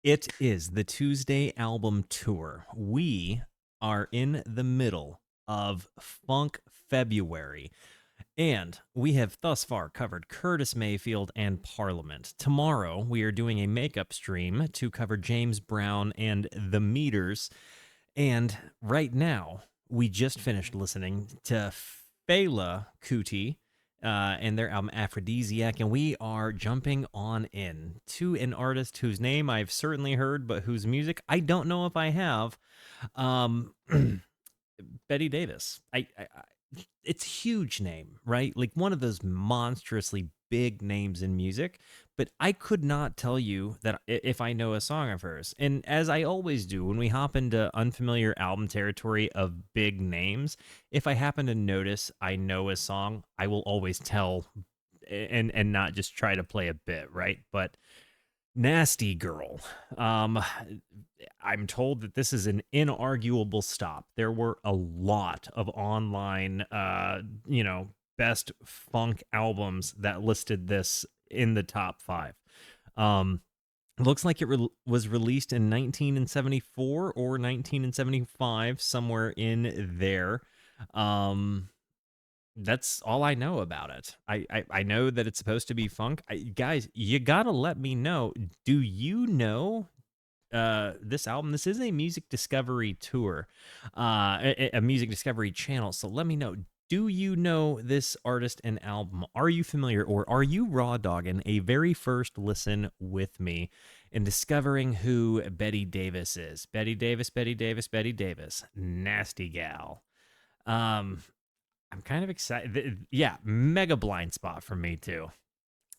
It is the Tuesday album tour. We are in the middle of Funk February, and we have thus far covered Curtis Mayfield and Parliament. Tomorrow, we are doing a makeup stream to cover James Brown and The Meters. And right now, we just finished listening to Fela Kuti and their album Aphrodisiac, and we are jumping on in to an artist whose name I've certainly heard, but whose music I don't know if I have. Um, Betty Davis. It's a huge name, right? Like one of those monstrously big names in music, but I could not tell you that if I know a song of hers. And as I always do when we hop into unfamiliar album territory of big names, if I happen to notice I know a song, I will always tell and not just try to play a bit, right? But Nasty Girl. I'm told that this is an inarguable stop. There were a lot of online, best funk albums that listed this in the top five. Looks like it was released in 1974 or 1975, somewhere in there. That's all I know about it. I know that it's supposed to be funk. Guys, you gotta let me know. Do you know this album? This is a music discovery tour, a music discovery channel. So let me know. Do you know this artist and album? Are you familiar, or are you raw dogging a very first listen with me in discovering who Betty Davis is? Betty Davis, Betty Davis, Betty Davis, Nasty Gal. I'm kind of excited. Yeah, mega blind spot for me too.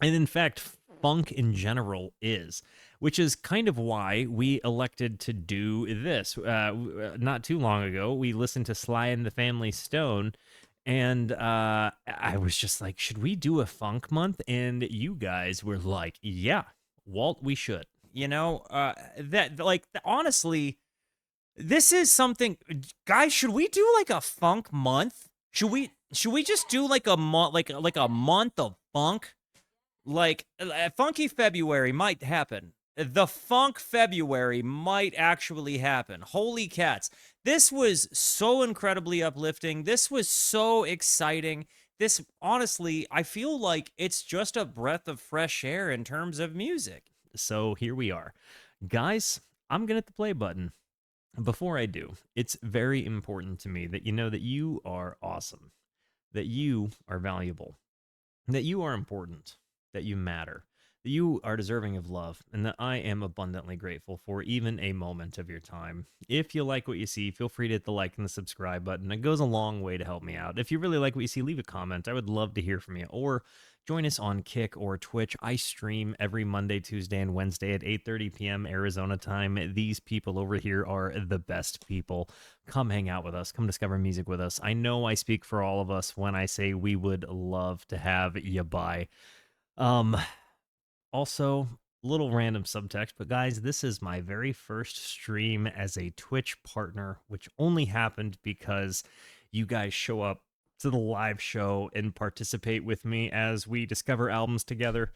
And in fact, funk in general is, which is kind of why we elected to do this. Not too long ago, we listened to Sly and the Family Stone, and I was just like, should we do a funk month? And you guys were like, yeah, Walt, we should. Honestly, this is something, guys. Should we do like a funk month? Should we just do like a month, like a month of funk? Like Funky February might happen. The Funk February might actually happen. Holy cats. This was so incredibly uplifting. This was so exciting. This, honestly, I feel like it's just a breath of fresh air in terms of music. So here we are. Guys, I'm going to hit the play button. Before I do, it's very important to me that you know that you are awesome, that you are valuable, that you are important, that you matter, that you are deserving of love, and that I am abundantly grateful for even a moment of your time. If you like what you see, feel free to hit the like and the subscribe button. It goes a long way to help me out. If you really like what you see, leave a comment. I would love to hear from you. Or join us on Kick or Twitch. I stream every Monday, Tuesday, and Wednesday at 8:30 p.m. Arizona time. These people over here are the best people. Come hang out with us. Come discover music with us. I know I speak for all of us when I say we would love to have you by. Also, little random subtext, but guys, this is my very first stream as a Twitch partner, which only happened because you guys show up to the live show and participate with me as we discover albums together.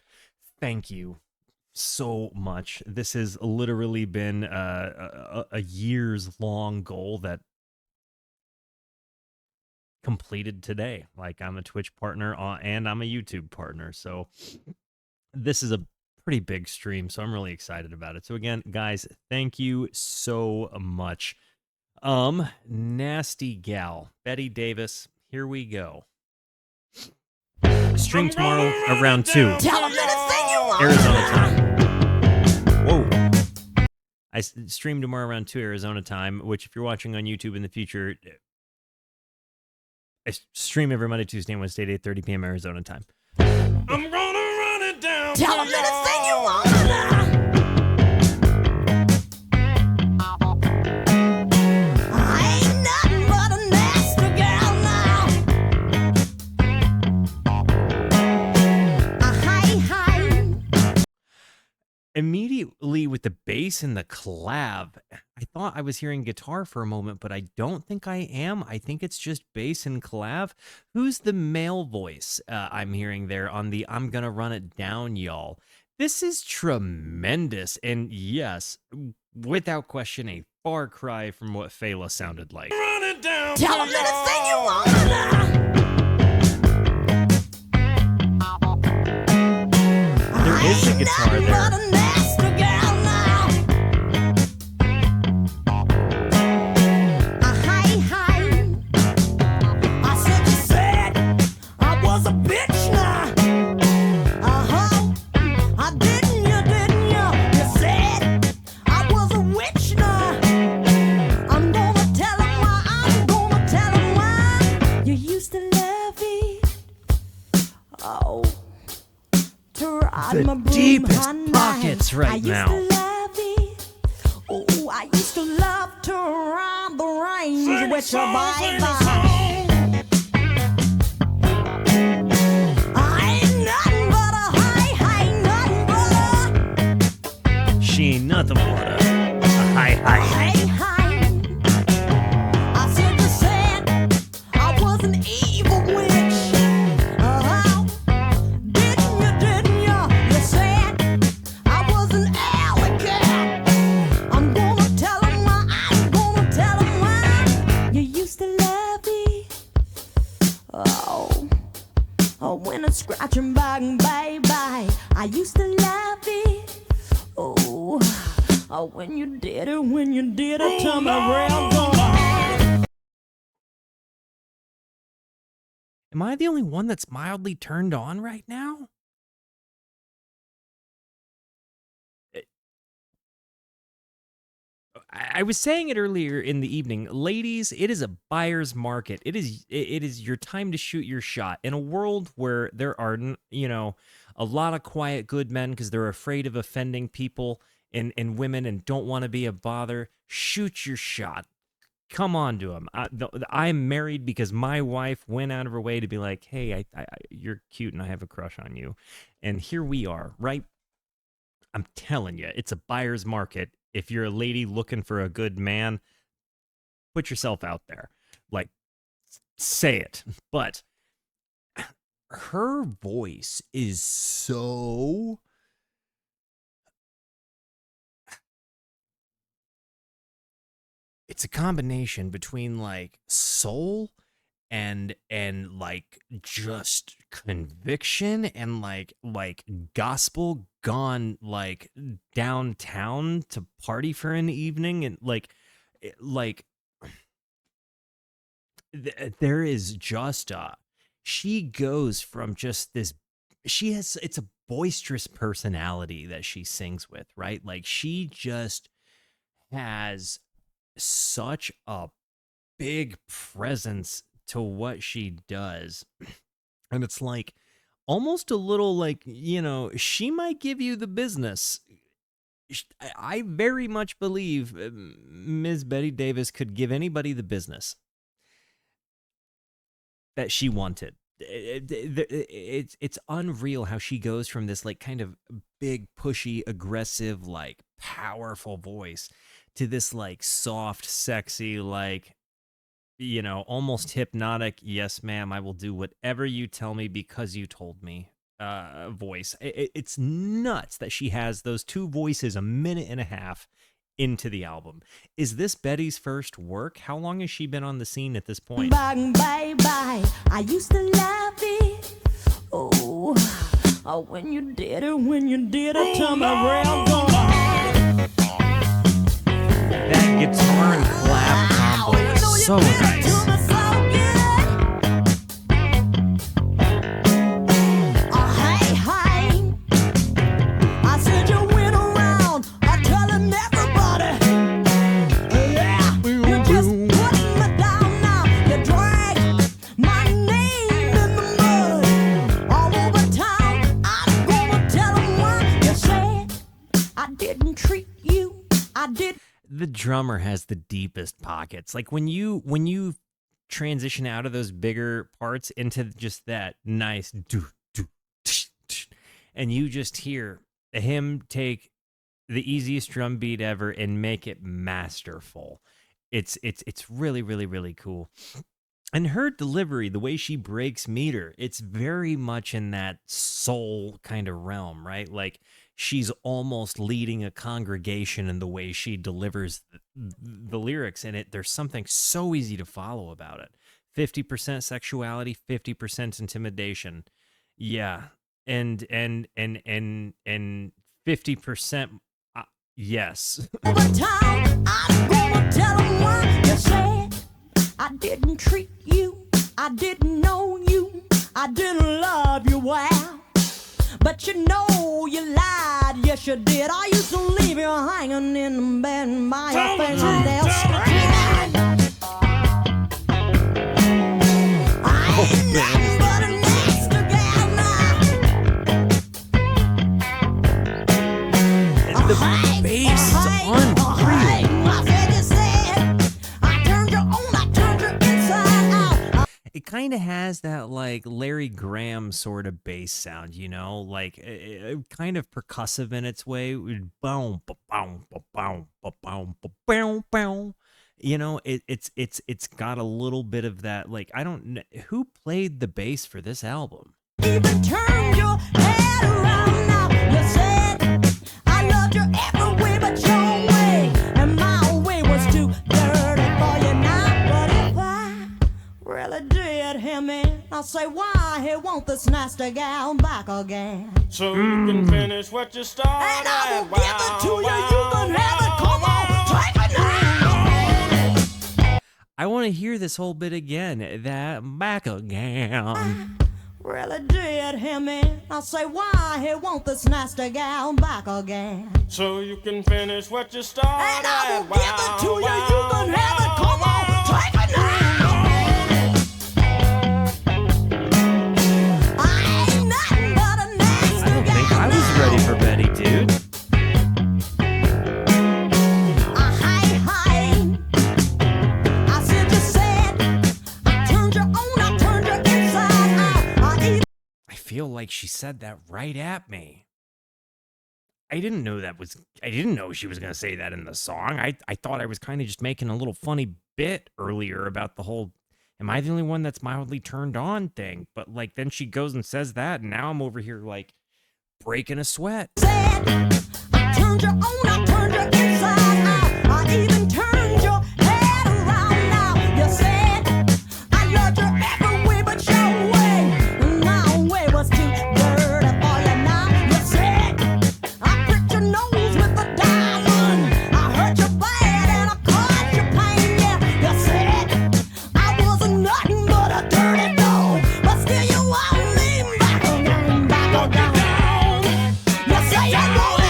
Thank you so much. This has literally been a years long goal that completed today. Like, I'm a Twitch partner and I'm a YouTube partner. So this is a pretty big stream, so I'm really excited about it. So again, guys, thank you so much. Nasty Gal, Betty Davis, here we go. Stream tomorrow around 2. Tell them anything you want. Arizona time. Whoa. I stream tomorrow around 2 Arizona time, which if you're watching on YouTube in the future, I stream every Monday, Tuesday, and Wednesday at 8:30 p.m. Arizona time. I'm gonna run it down. Tell them anything you want. I ain't nothing but a nasty girl now. Hi. Immediately with the bass and the collab, I thought I was hearing guitar for a moment, but I don't think I am. I think it's just bass and collab. Who's the male voice I'm hearing there on the I'm Gonna Run It Down, y'all? This is tremendous, and yes, without question, a far cry from what Fela sounded like. Run it down. Tell them anything you want. There is a guitar there. The deepest pockets right now. Oh, I used to love to ride the range with your baby. I ain't nothing but a nothing but a. She ain't nothing but a high. I said you said I was an evil witch. Didn't you? You said I was an alley cat. I'm gonna tell him why. I'm gonna tell him why. You used to love me. Oh, when it's scratching back, baby. I used to love me. Oh, when you did it, tell me real good. Am I the only one that's mildly turned on right now? I was saying it earlier in the evening, ladies, it is a buyer's market. It is your time to shoot your shot in a world where there are, a lot of quiet good men because they're afraid of offending people and women and don't want to be a bother. Shoot your shot. Come on to him. I'm married because my wife went out of her way to be like, hey, you're cute and I have a crush on you. And here we are, right? I'm telling you, it's a buyer's market. If you're a lady looking for a good man, put yourself out there. Like, say it. But her voice is so... It's a combination between, like, soul and like just conviction and like gospel gone like downtown to party for an evening, and there is just she goes from just this, it's a boisterous personality that she sings with, right? Like she just has such a big presence to what she does. And it's like almost a little like, she might give you the business. I very much believe Ms. Betty Davis could give anybody the business that she wanted. It's unreal how she goes from this like kind of big, pushy, aggressive, like powerful voice to this like soft, sexy, like, almost hypnotic, yes, ma'am, I will do whatever you tell me because you told me voice. It's nuts that she has those two voices a minute and a half into the album. Is this Betty's first work? How long has she been on the scene at this point? Bye, bye, bye. I used to love it. Oh, when you did it, tell me real good. That guitar and clap combo is so nice. The drummer has the deepest pockets. Like when you transition out of those bigger parts into just that nice do do, and you just hear him take the easiest drum beat ever and make it masterful. It's really, really, really cool. And her delivery, the way she breaks meter, it's very much in that soul kind of realm, right? Like she's almost leading a congregation in the way she delivers the lyrics in it. There's something so easy to follow about it. 50% sexuality, 50% intimidation. Yeah. And 50% yes. Every time I'm gonna tell 'em why you said I didn't treat you, I didn't know you, I didn't love you well. But you know you lied, yes you did. I used to leave you hanging in the bed by your fingernails. I ain't nothing but a nasty gal now. The bass is unreal. I said you said I turned you on, I turned you inside out. It kind of has that like Larry Graham sort of bass sound, like kind of percussive in its way. Boom, boom, boom, boom, boom, boom. It's got a little bit of that. Like I don't know who played the bass for this album. Even turned your head around now. You said I loved you every way but your way, and my way was too dirty for you now. But if I really did him in, I'll say why he want this nasty gal back again. So you can finish what you started. And I will give it to you. You can have it. Come on, take it now. I want to hear this whole bit again. That back again. Really did him in. I'll say why he want this nasty gal back again. So you can finish what you started. And I will give it to you. You can have it. Come on, take it now. I ain't nothing but a nasty I don't think gal I was now. ready for Betty, dude. Hi. I said you said I turned you on, I turned you inside out. I even I feel like she said that right at me. I didn't know she was going to say that in the song. I thought I was kind of just making a little funny bit earlier about the whole, am I the only one that's mildly turned on thing? But like, then she goes and says that, and now I'm over here like breaking a sweat. said I turned you on, I turned you inside out. I even turned your head around now. You said I loved you every way but your way, and my way was too dirty for you now. You said I pricked your nose with a diamond. I hurt you bad and I caused you pain. Yeah, you said I wasn't nothing but a dirty dog, but still you want me back again, back again. You say you want it.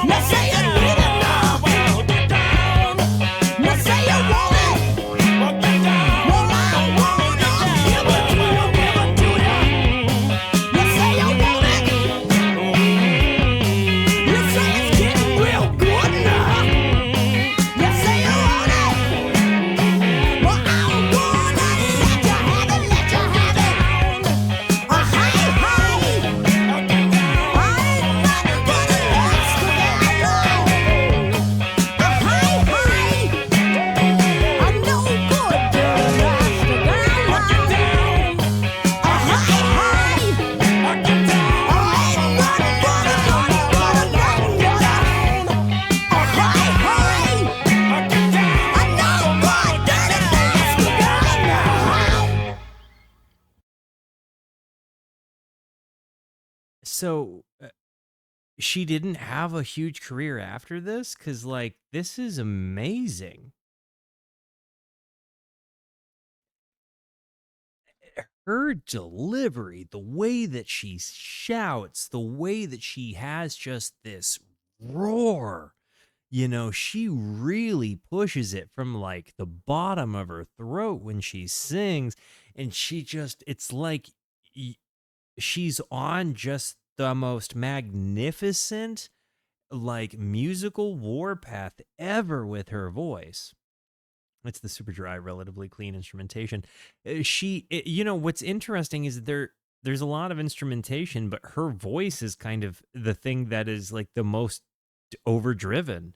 You say you need it now. You say you want it. Well, I don't want it. I'll give it to you, give it to you. You say you want it. You say it's getting real good now. You say you want it. Well, I'm gonna let you have it, let you have it. Hey. So she didn't have a huge career after this? Because like, this is amazing. Her delivery, the way that she shouts, the way that she has just this roar, she really pushes it from like the bottom of her throat when she sings. And it's like she's on just the most magnificent, like musical warpath ever with her voice. It's the super dry, relatively clean instrumentation. What's interesting is there's a lot of instrumentation, but her voice is kind of the thing that is like the most overdriven.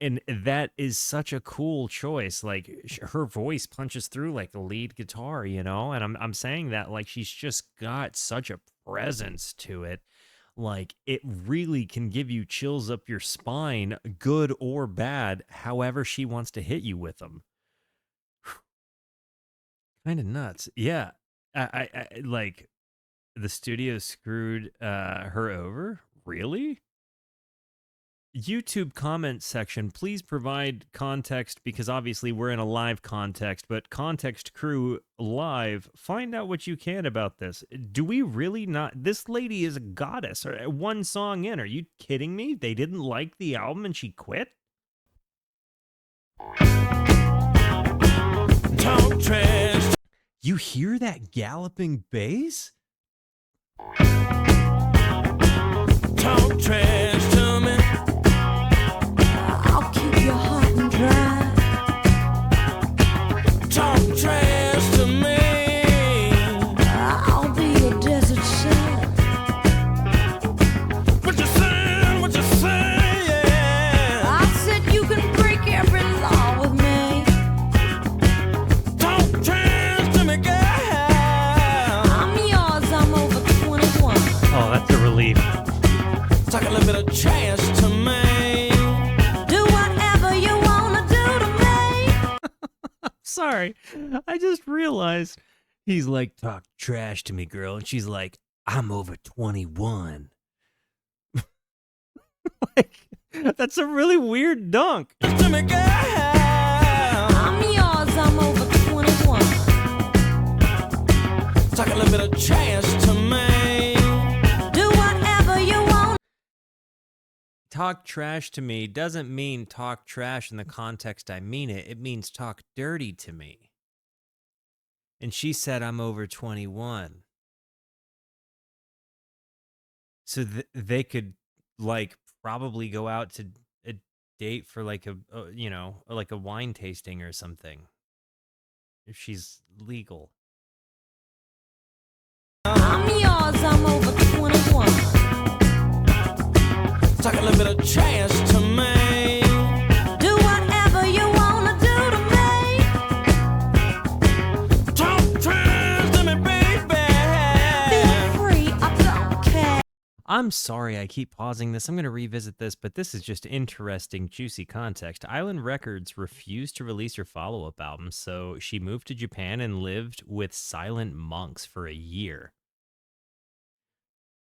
And that is such a cool choice. Like her voice punches through like the lead guitar, and I'm saying that like she's just got such a presence to it. Like, it really can give you chills up your spine, good or bad, however she wants to hit you with them. Kind of nuts. Yeah. I like the studio screwed her over? Really? YouTube comment section, please provide context because obviously we're in a live context, but context crew live, find out what you can about this. Do we really not? This lady is a goddess. One song in, are you kidding me? They didn't like the album and she quit? Talk trash. You hear that galloping bass? Talk trash to me. I'll keep your hot and dry. Talk trash to me. I'll be your desert sun. What you saying? What you saying? Yeah. I said you can break every law with me. Talk trash to me, girl. I'm yours, I'm over 21. Oh, that's a relief. Talk a little bit of trash to me. Do whatever you wanna do to me. Sorry, I just realized he's like, talk trash to me, girl. And she's like, I'm over 21. Like, that's a really weird dunk. To me, girl. I'm yours, I'm over 21. Talk a little bit of trash to me. Do whatever you want. Talk trash to me doesn't mean talk trash in the context I mean it. It means talk dirty to me. And she said, I'm over 21. So they could, like, probably go out to a date for, like, like a wine tasting or something. If she's legal. I'm yours, I'm over 21. Talk a little bit of trash to me. Do whatever you wanna do to me. Talk trash to me, baby. Feel free, I don't care. I'm sorry I keep pausing this. I'm going to revisit this, but this is just interesting, juicy context. Island Records refused to release her follow-up album, so she moved to Japan and lived with silent monks for a year.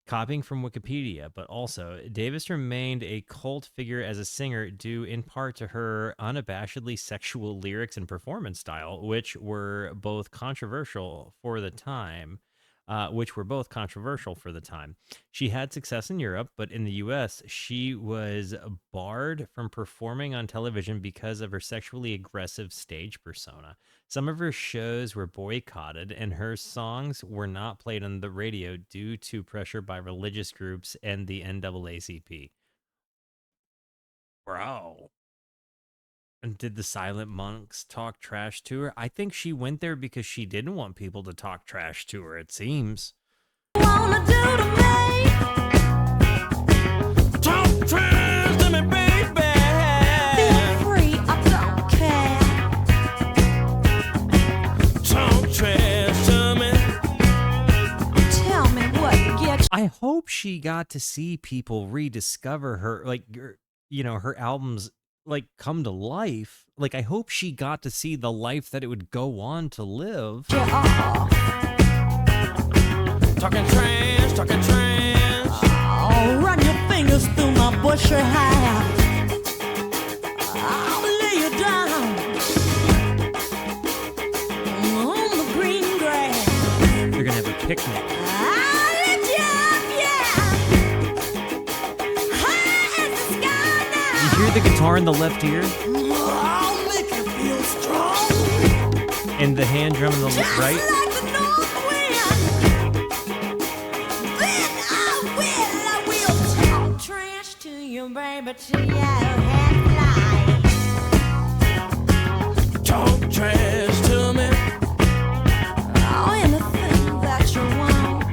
Copying from Wikipedia, but also, Davis remained a cult figure as a singer due in part to her unabashedly sexual lyrics and performance style, which were both controversial for the time. She had success in Europe, but in the US, she was barred from performing on television because of her sexually aggressive stage persona. Some of her shows were boycotted, and her songs were not played on the radio due to pressure by religious groups and the NAACP. Bro. And did the Silent Monks talk trash to her? I think she went there because she didn't want people to talk trash to her, it seems. Wanna do to me. Talk trash to me, baby. Feel free, I don't care. Talk trash to me. Tell me what gets I hope she got to see people rediscover her, like, her albums, like, come to life. Like, I hope she got to see the life that it would go on to live. you off. Talking trash, talking trash. Oh, run your fingers through my bushy hair. I'll lay you down on the green grass. They're gonna have a picnic. I'll lift you up, yeah, high as the sky now. You hear the guitar in the left ear I'll make you feel strong, and the hand drum in the just right? like the north wind. Then I will talk trash to you, baby, till your head flies. Talk trash to me. Oh, anything that you want.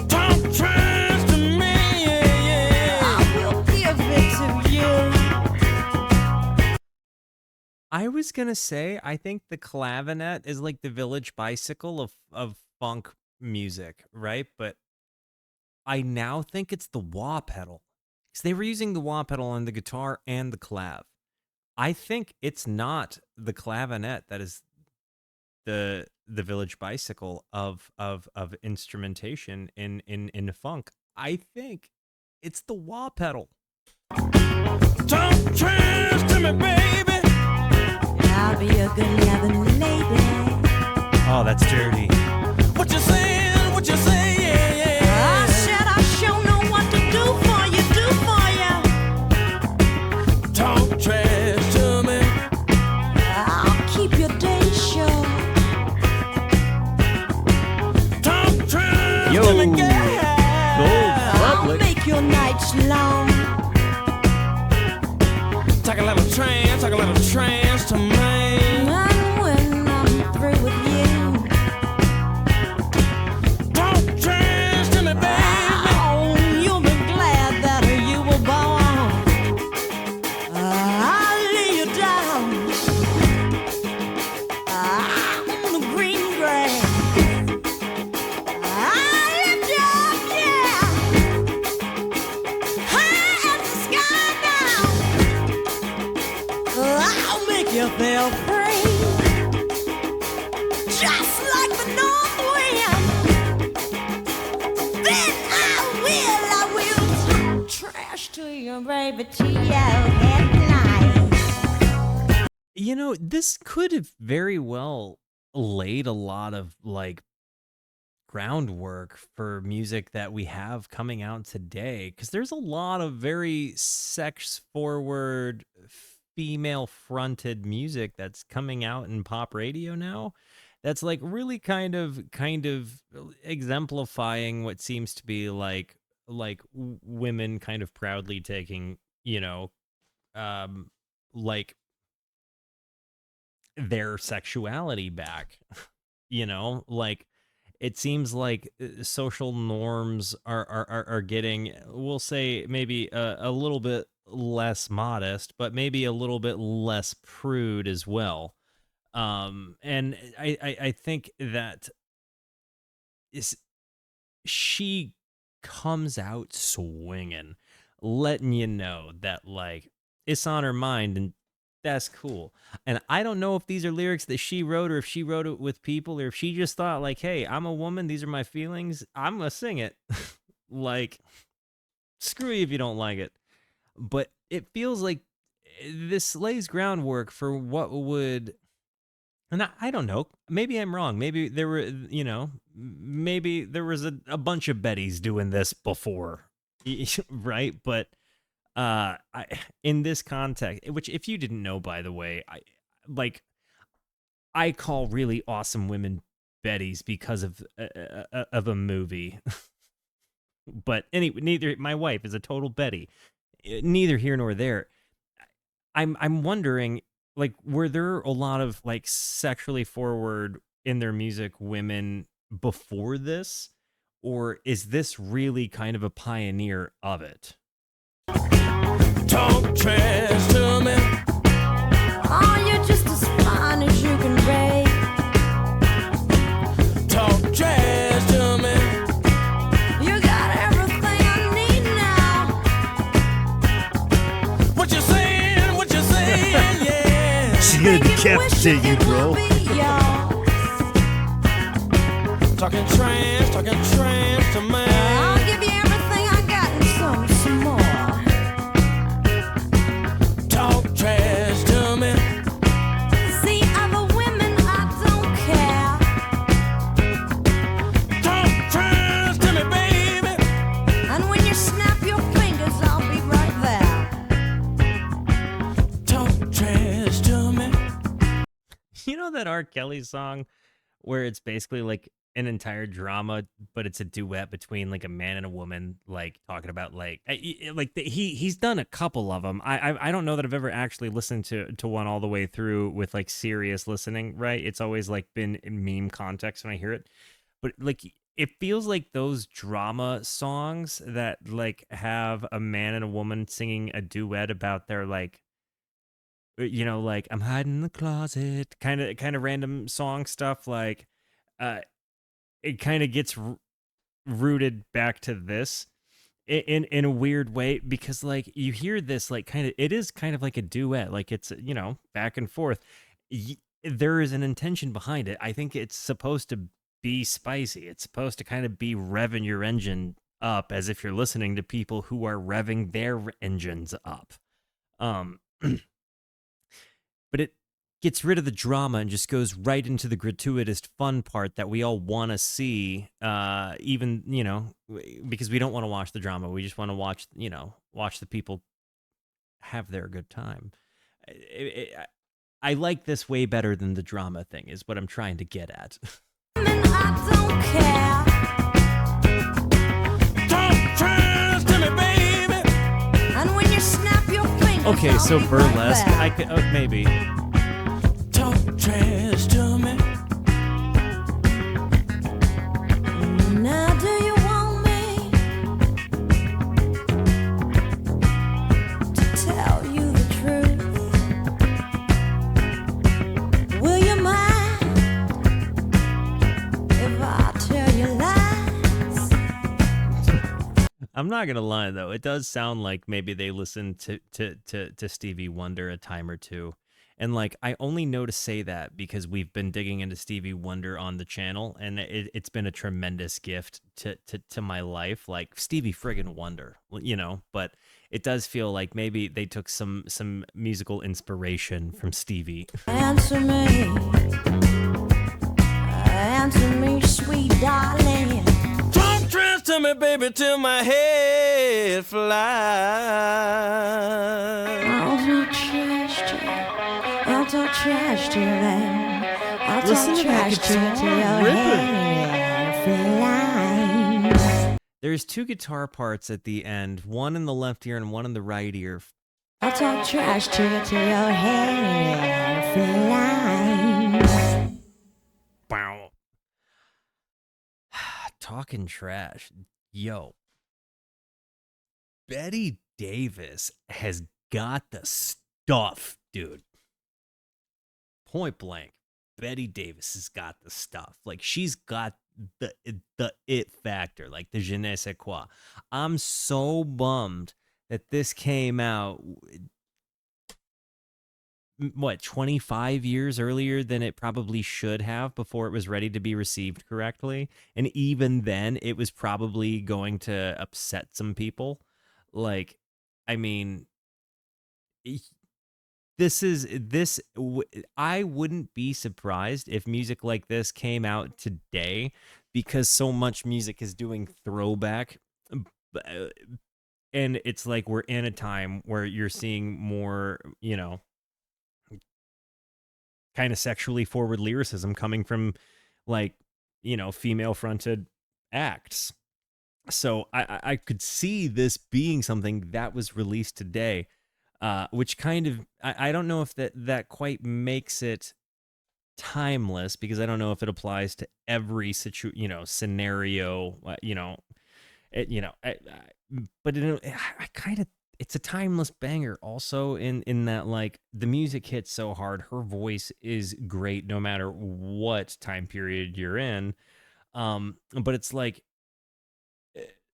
Talk trash to me, yeah, yeah. I will give it to you. I was gonna say, I think the clavinet is like the Village Bicycle of funk music, right? But I now think it's the wah pedal. Because they were using the wah pedal on the guitar and the clav. I think it's not the clavinet that is the village bicycle of instrumentation in funk. I think it's the wah pedal. Talk trash to me, baby. I'll be a good loving lady. Oh, that's dirty. What you saying? What you saying? Yeah, yeah. I said I sure know what to do for you, Talk trash to me. I'll keep your day short. Talk trash Yo. to me, girl. I'll make your nights long. Talk a little trance to me. And when I'm through with you, Talk trash to me, baby. oh, you'll be glad that you were born. I'll lay you down on the green grass. I'll lift you up, yeah, high as the sky now. I'll make you feel free, just like the north wind. Then I will talk trash to you, baby, till you at night. You know, this could have very well laid a lot of like groundwork for music that we have coming out today, because there's a lot of very sex forward, female fronted music that's coming out in pop radio now, that's like really kind of exemplifying what seems to be like women kind of proudly taking, you know, like their sexuality back. You know, like it seems like social norms are getting, we'll say, maybe a little bit less modest, but maybe a little bit less prude as well. And I think that is, she comes out swinging, letting you know that like it's on her mind, and that's cool. And I don't know if these are lyrics that she wrote, or if she wrote it with people, or if she just thought like, hey, I'm a woman, these are my feelings, I'm gonna sing it. Like, screw you if you don't like it. But it feels like this lays groundwork for what would, and I don't know, maybe I'm wrong, maybe there were, you know, maybe there was a bunch of Bettys doing this before. Right? But I, in this context, which if you didn't know, by the way, I call really awesome women Bettys because of a movie. But anyway, neither, my wife is a total Betty. Neither here nor there. I'm wondering, like, were there a lot of like sexually forward in their music women before this, or is this really kind of a pioneer of it? Talk trash to me. Oh, you're just as fine as you can be. Talk trash to me. You got everything I need now. What you saying? What you saying? Yeah. She's gonna Making decapitate you, wishes it bro. will be yours. Talking trash to me. I'll give you everything I got and some more. Talk trash to me. See, other women, I don't care. Talk trash to me, baby. And when you snap your fingers, I'll be right there. Talk trash to me. You know that R. Kelly song where it's basically like an entire drama, but it's a duet between like a man and a woman, like talking about like he's done a couple of them. I don't know that I've ever actually listened to one all the way through with like serious listening. Right? It's always like been in meme context when I hear it, but like it feels like those drama songs that like have a man and a woman singing a duet about their like, you know, like I'm hiding in the closet, kind of random song stuff, like it kind of gets rooted back to this in a weird way, because like you hear this like it is kind of like a duet, like it's, you know, back and forth. There is an intention behind it. I think it's supposed to be spicy. It's supposed to kind of be revving your engine up as if you're listening to people who are revving their engines up. But it gets rid of the drama and just goes right into the gratuitous fun part that we all want to see, even, you know, because we don't want to watch the drama. We just want to watch, you know, watch the people have their good time. I like this way better than the drama thing, is what I'm trying to get at. I don't care. Talk trash to me, baby. And when you snap your fingers, Okay, so I'll be burlesque, right I back. could, maybe. Talk trash to me. Now do you want me to tell you the truth? Will you mind if I tell you lies? I'm not gonna lie though, it does sound like maybe they listened to Stevie Wonder a time or two. And like, I only know to say that because we've been digging into Stevie Wonder on the channel, and it's been a tremendous gift to my life. Like Stevie friggin' Wonder, you know. But it does feel like maybe they took some musical inspiration from Stevie. Answer me, sweet darling. Talk trash to me, baby, till my head flies. I'll talk trash to you. I'll talk trash to you, man. I'll Listen talk to that trash to you till guitar your ripping. head flies. There's two guitar parts at the end, one in the left ear and one in the right ear. I'll talk trash to you till your head flies. Bow. Talking trash. Yo. Betty Davis has got the stuff, dude. Point blank. Betty Davis has got the stuff. Like, she's got the it factor, like the je ne sais quoi. I'm so bummed that this came out, what, 25 years earlier than it probably should have, before it was ready to be received correctly. And even then, it was probably going to upset some people. Like, I mean, I wouldn't be surprised if music like this came out today, because so much music is doing throwback. And it's like we're in a time where you're seeing more, you know, kind of sexually forward lyricism coming from, like, you know, female fronted acts. So I could see this being something that was released today, which kind of, I don't know if that quite makes it timeless, because I don't know if it applies to every scenario, but I kind of, it's a timeless banger also in that, like, the music hits so hard, her voice is great no matter what time period you're in, but it's like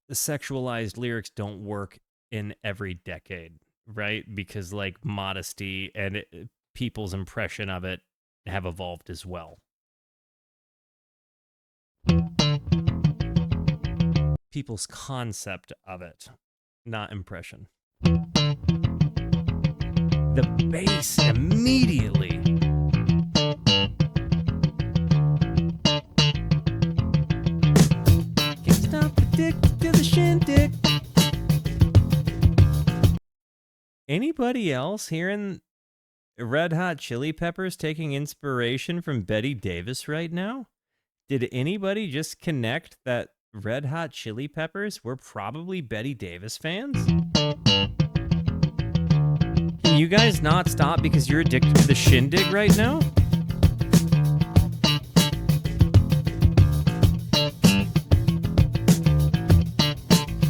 the sexualized lyrics don't work in every decade, right? Because like modesty and people's impression of it have evolved as well. People's concept of it, not impression. The bass immediately. Can't stop addicted to the shindig. Anybody else hearing Red Hot Chili Peppers taking inspiration from Betty Davis right now? Did anybody just connect that Red Hot Chili Peppers were probably Betty Davis fans? Can you guys not stop because you're addicted to the shindig right now?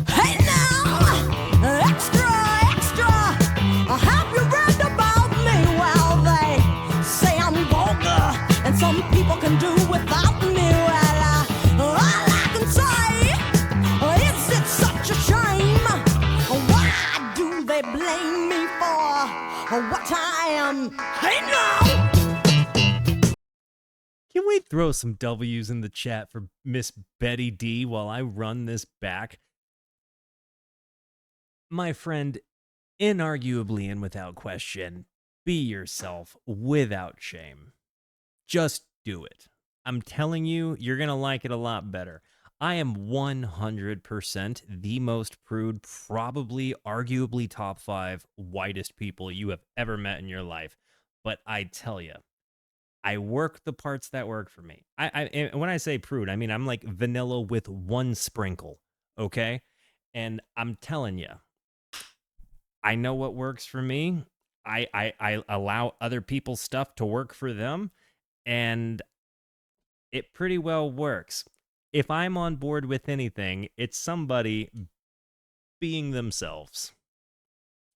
Hey now, extra, extra. Have you read about me? Well, they say I'm vulgar, and some people can do without me. Well, all I can say they blame me for what I am? Hey, no! Can we throw some W's in the chat for Miss Betty D while I run this back? My friend, inarguably and without question, be yourself without shame. Just do it. I'm telling you, you're going to like it a lot better. I am 100% the most prude, probably arguably top 5 whitest people you have ever met in your life. But I tell you, I work the parts that work for me. And when I say prude, I mean I'm like vanilla with 1 sprinkle, okay? And I'm telling you, I know what works for me. I allow other people's stuff to work for them, and it pretty well works. If I'm on board with anything, it's somebody being themselves.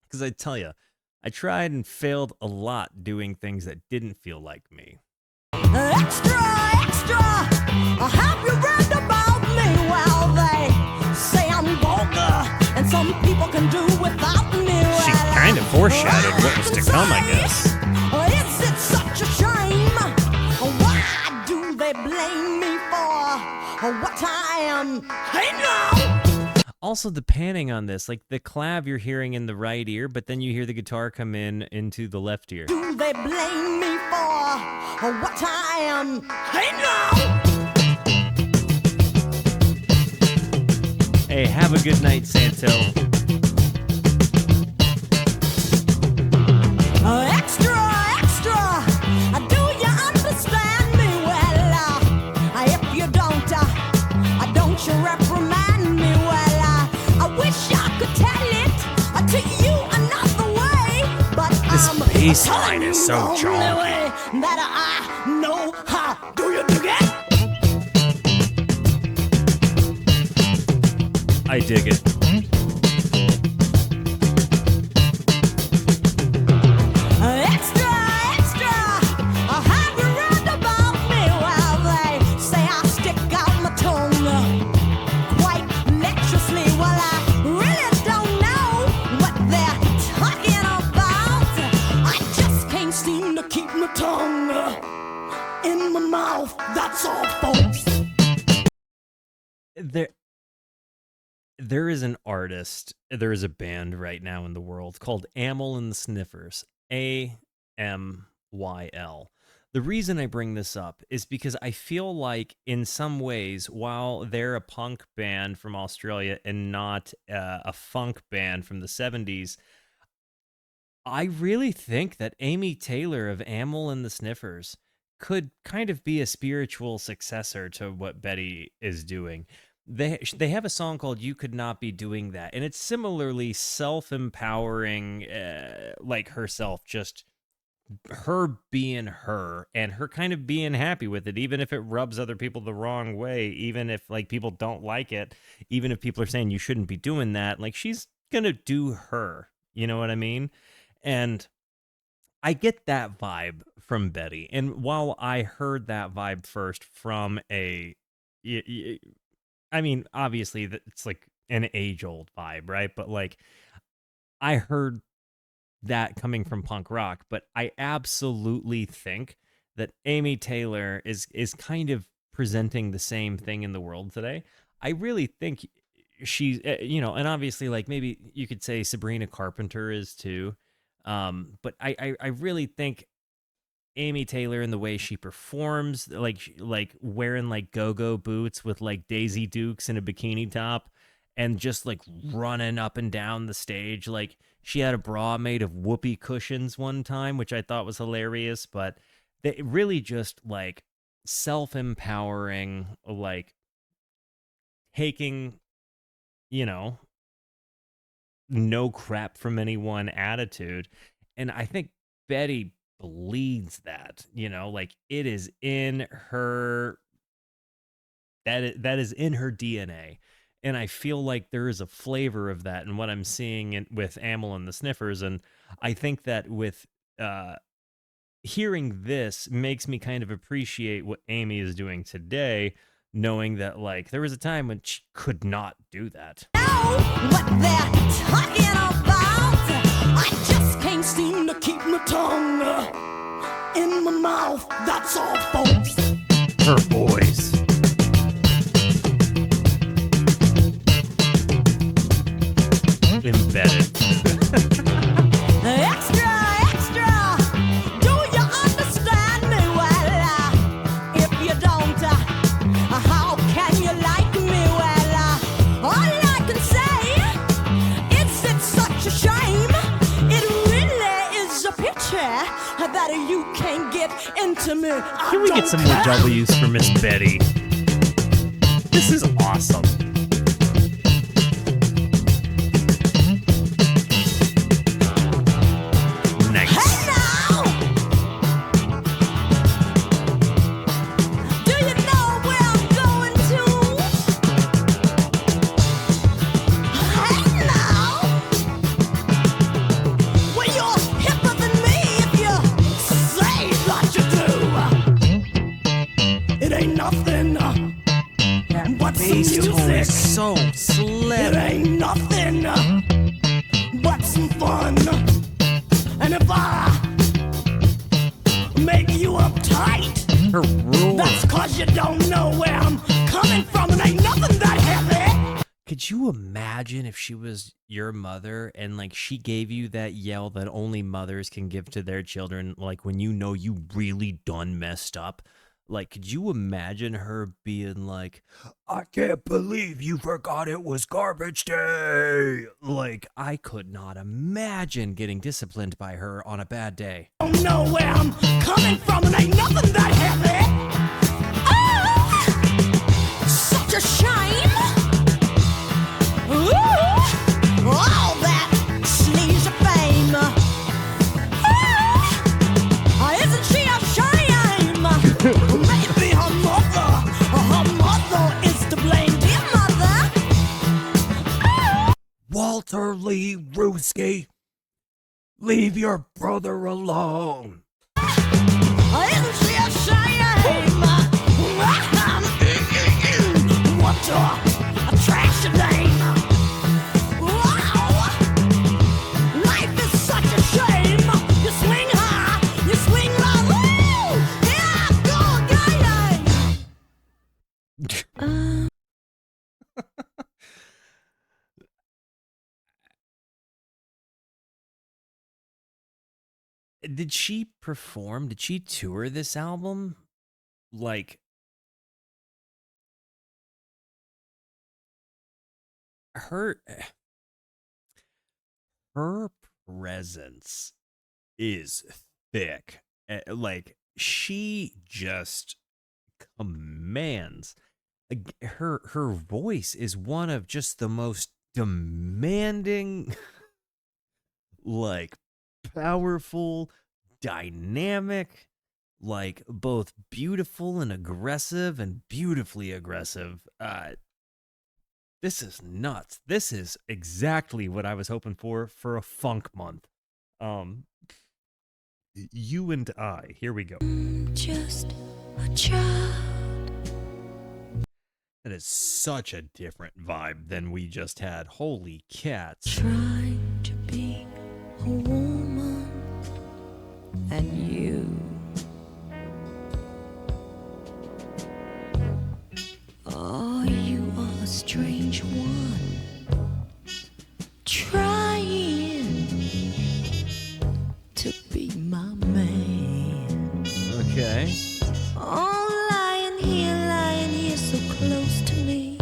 Because I tell you, I tried and failed a lot doing things that didn't feel like me. Extra, extra, have you read about me? Well, they say I'm vulgar, and some people can do without me. She kind of foreshadowed what was to come, I guess. Is it such a shame? Why do they blame me for what I am? Hey, no! Also, the panning on this, like the clav you're hearing in the right ear, but then you hear the guitar come into the left ear. Do they blame me for what I am? Hey, no! Hey, have a good night, Santo. Extra, extra, do you understand me? Well, if you don't you reprimand me? Well, I wish I could tell it to you another way, but This I'm bass line telling is you so the only junky. way that I know how. Do you dig it? I dig it. Extra, extra, have you read about me? Well, they say I stick out my tongue quite lecherously. Well, I really don't know what they're talking about. I just can't seem to keep my tongue in my mouth. That's all, folks. There is an artist, there is a band right now in the world called Amyl and the Sniffers, AMYL. The reason I bring this up is because I feel like in some ways, while they're a punk band from Australia and not a funk band from the 70s, I really think that Amy Taylor of Amyl and the Sniffers could kind of be a spiritual successor to what Betty is doing. They have a song called "You Could Not Be Doing That," and it's similarly self-empowering, like herself, just her being her and her kind of being happy with it, even if it rubs other people the wrong way, even if like people don't like it, even if people are saying you shouldn't be doing that, like she's gonna do her. You know what I mean? And I get that vibe from Betty. And while I heard that vibe first from I mean, obviously, it's like an age-old vibe, right? But like, I heard that coming from punk rock, but I absolutely think that Amy Taylor is kind of presenting the same thing in the world today. I really think she's, and obviously, like maybe you could say Sabrina Carpenter is too, but I really think Amy Taylor and the way she performs, like wearing like go-go boots with like Daisy Dukes and a bikini top and just like running up and down the stage. Like she had a bra made of whoopee cushions one time, which I thought was hilarious, but they really just like self-empowering, like taking, no crap from anyone attitude. And I think Betty bleeds that, like it is in her, that is in her DNA. And I feel like there is a flavor of that in what I'm seeing with Amyl and the Sniffers. And I think that with hearing this makes me kind of appreciate what Amy is doing today, knowing that like there was a time when she could not do that. Know what they're talking about. Well, that's all, folks. Her voice. Embedded. Extra, extra. Do you understand me? Well, if you don't, how can you like me? Well, all I can say is it's such a shame. It really is a picture that you can't get into me. Can we get some more W's for Miss Betty? This is awesome. Nice. Hey now! Do you know where I'm going to? Hey now! Well, you're hipper than me if you say that you do. It ain't nothing but some Bass tone music. is so It slim. ain't nothing but some fun. And if I make you uptight, Her roar. that's 'cause you don't know where I'm coming from, and ain't nothing that heavy. Could you imagine if she was your mother and like she gave you that yell that only mothers can give to their children, like when you know you really done messed up? Like, could you imagine her being like, I can't believe you forgot it was garbage day? Like, I could not imagine getting disciplined by her on a bad day. Don't know where I'm coming from, and ain't nothing that heavy. Oh, such a shame. Ooh, all that sneeze of fame. Oh, isn't she a shame? Maybe her mother is to blame, dear mother. Walterooski, leave your brother alone. Isn't she a shame? What a trashy name. Wow, life is such a shame. You swing high, you swing low. Woo! Here I go again. Did she perform? Did she tour this album? Like, her presence is thick. Like, she just commands. Her voice is one of just the most demanding, like, powerful, dynamic, like both beautiful and aggressive, and beautifully aggressive. This is nuts. This is exactly what I was hoping for a funk month. You and I. Here we go. Just a child. That is such a different vibe than we just had. Holy cats. Trying to be a woman, and you are a strange one, trying to be my man. Okay. Oh, lying here so close to me,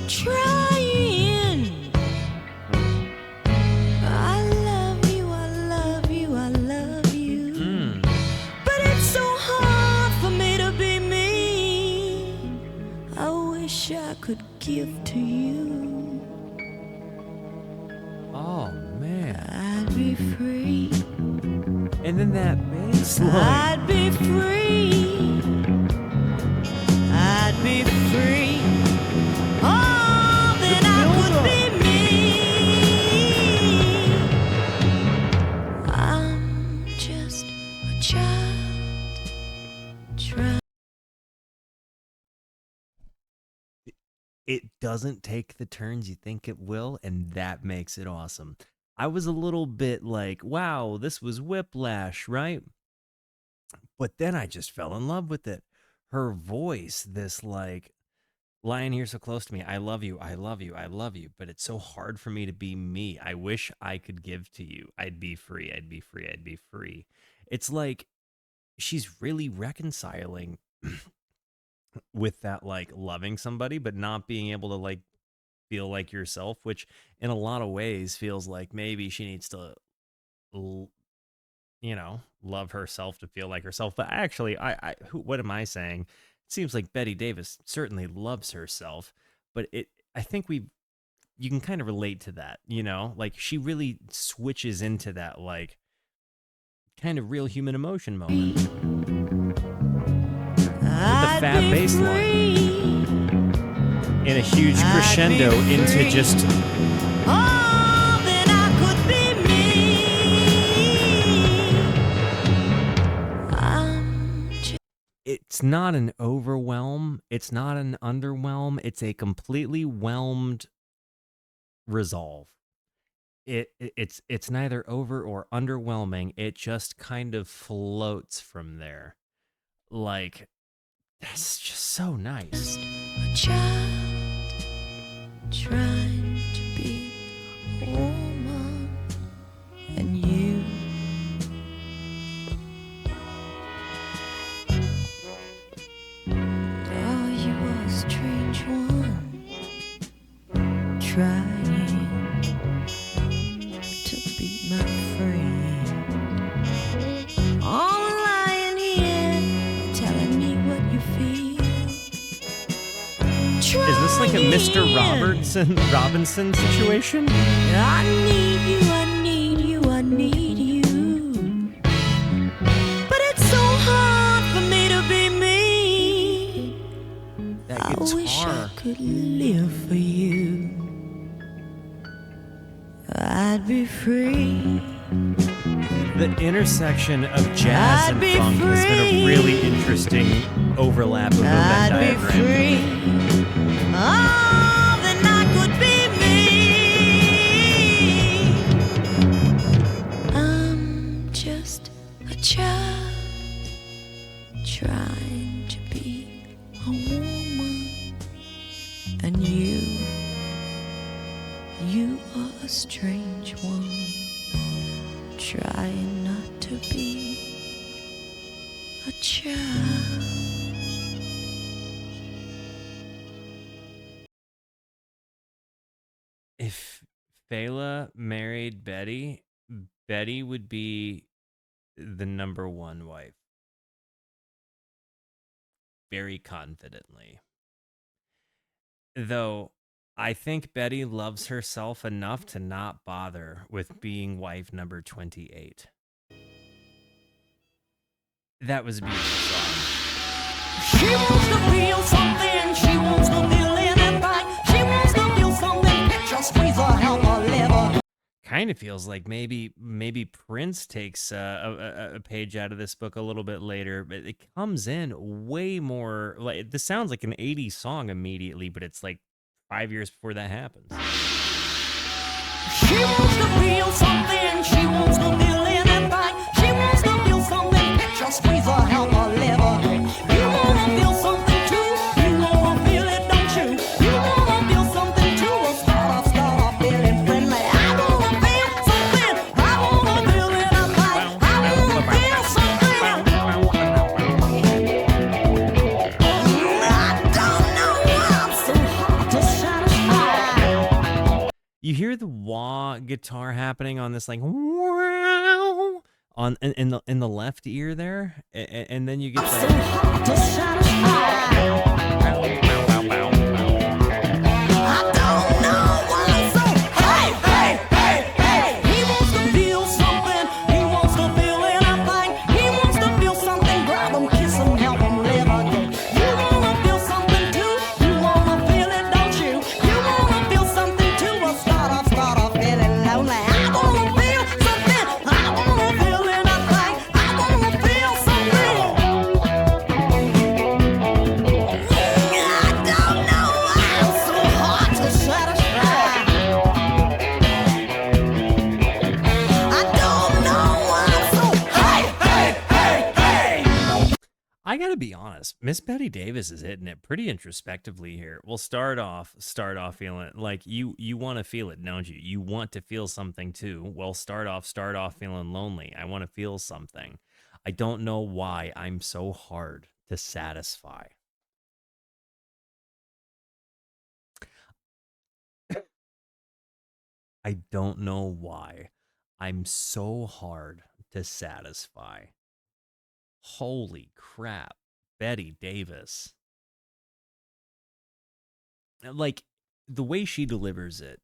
trying. I love you, I love you, I love you. But it's so hard for me to be me. I wish I could give to you. Oh, man. I'd be free. And then that bass line. I'd be free. I'd be free. Oh, then I could be me. I'm just a child trying. It doesn't take the turns you think it will, and that makes it awesome. I was a little bit like, wow, this was Whiplash, right? But then I just fell in love with it. Her voice, this like, lying here so close to me, I love you, I love you, I love you, but it's so hard for me to be me. I wish I could give to you. I'd be free, I'd be free, I'd be free. It's like she's really reconciling with that, like loving somebody, but not being able to like feel like yourself, which in a lot of ways feels like maybe she needs to, love herself to feel like herself. But actually, what am I saying? It seems like Betty Davis certainly loves herself, but I think you can kind of relate to that, like she really switches into that, like kind of real human emotion moment. With the fat bass line in a huge crescendo into just then I could be me. It's not an overwhelm, it's not an underwhelm, it's a completely whelmed resolve. It's neither over or underwhelming, it just kind of floats from there. Like, that's just so nice. A child trying to be a woman, and you were a strange one, trying to be my friend. All lying here, telling me what you feel. Is this like a Mr. Robinson situation? I need you, I need you, I need you. But it's so hard for me to be me. That I wish I guitar. could live for you. I'd be free. The intersection of jazz and funk has been a really interesting overlap of a Venn I'd be diagram. free. Oh, then I could be me. I'm just a child trying to be a woman, and you are a strange one, trying not to be a child. If Fela married Betty, Betty would be the number one wife. Very confidently. Though I think Betty loves herself enough to not bother with being wife number 28. That was a beautiful song. She wants to feel something, she wants to feel anything. She wants to feel something, picture squeeze her, help her live. Kind of feels like maybe Prince takes a page out of this book a little bit later, but it comes in way more like this sounds like an 80s song immediately, but it's like 5 years before that happens. She wants to feel something, she wants to feel anything. She wants to feel something, picture squeeze her, help her live. You wanna feel something too, you wanna feel it, don't you? You wanna feel something too, start off feeling friendly. I wanna feel something, I wanna feel it, I wanna feel something. I don't know why I'm so hard to satisfy. You hear the wah guitar happening on this like wow on in the left ear there, and then you get So that. hard to satisfy. I don't know why I'm so hey. He wants to feel something. He wants to feel anything. He wants to feel something. Grab him, kiss him, help him live again. You wanna feel something too? You wanna feel it, don't you? You wanna feel something too? Well, start off feeling lonely. I wanna feel something. I wanna feel anything. I wanna feel something. I don't know gotta be honest, Miss Betty Davis is hitting it pretty introspectively here. We'll start off feeling like you want to feel it, don't you? You want to feel something too. Well, start off feeling lonely. I want to feel something. I don't know why I'm so hard to satisfy. I don't know why I'm so hard to satisfy. Holy crap, Betty Davis. Like the way she delivers it,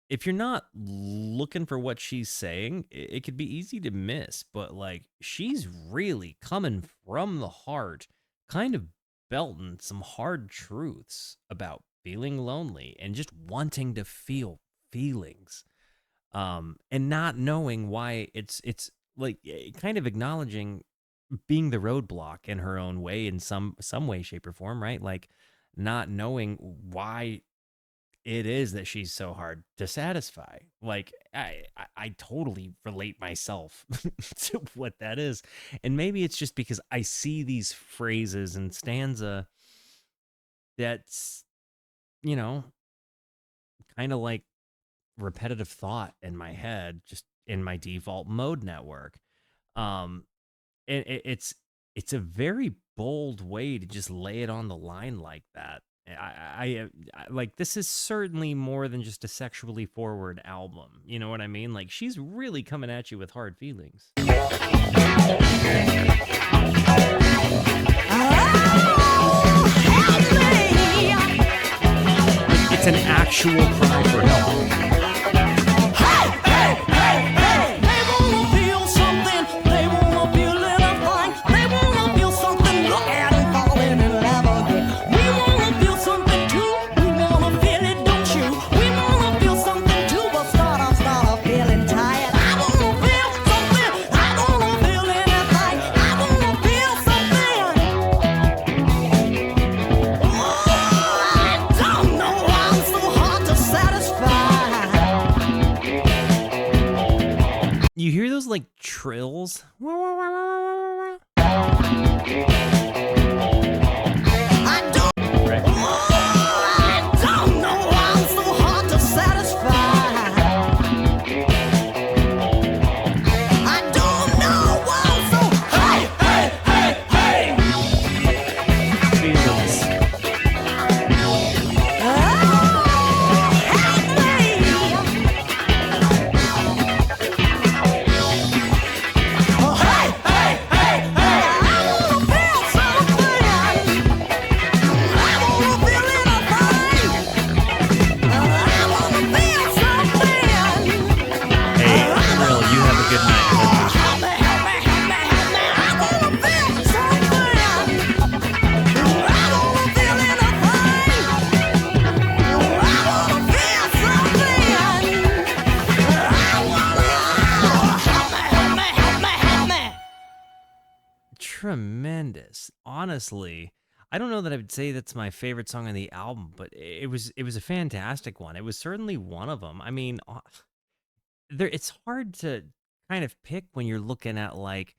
if you're not looking for what she's saying, it could be easy to miss, but like she's really coming from the heart, kind of belting some hard truths about feeling lonely and just wanting to feel feelings. And not knowing why it's like kind of acknowledging being the roadblock in her own way in some way, shape, or form, right? Like not knowing why it is that she's so hard to satisfy. Like I totally relate myself to what that is. And maybe it's just because I see these phrases and stanza that's, you know, kind of like repetitive thought in my head, just in my default mode network. Um, it's a very bold way to just lay it on the line like that. I like this is certainly more than just a sexually forward album. You know what I mean? Like she's really coming at you with hard feelings. It's an actual cry for help. You hear those like trills? Tremendous. Honestly, I don't know that I would say that's my favorite song on the album, but it was a fantastic one. It was certainly one of them. I mean, it's hard to kind of pick when you're looking at like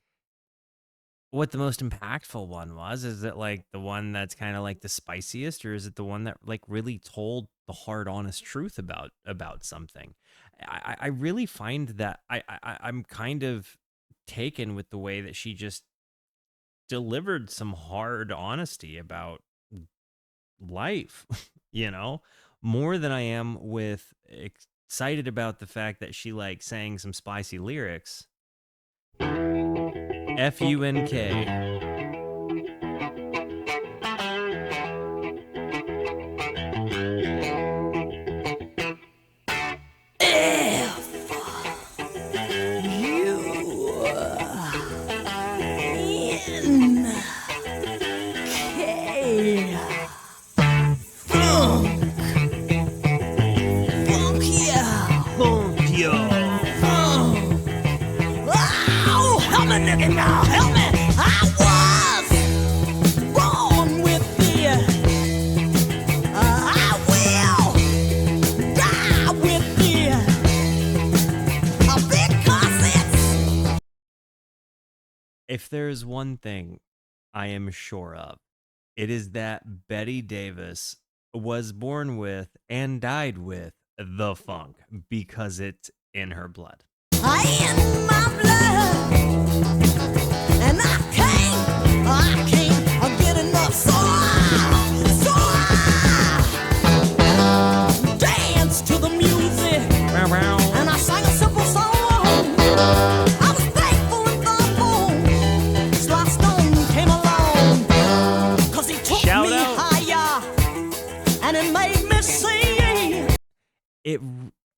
what the most impactful one was. Is it like the one that's kind of like the spiciest, or is it the one that like really told the hard, honest truth about something? I really find that I'm kind of taken with the way that she just delivered some hard honesty about life, you know, more than I am with excited about the fact that she like sang some spicy lyrics. FUNK. Help me! I was born with fear. I will die with fear. Because it's. If there's one thing I am sure of. It is that Betty Davis was born with and died with the funk because it's in her blood. I in my blood, and I can't get enough. So I dance to the music, and I sang a simple song. I was thankful and thoughtful. Sly Stone came along, 'cause he took Shout me out. higher, and it made me sing.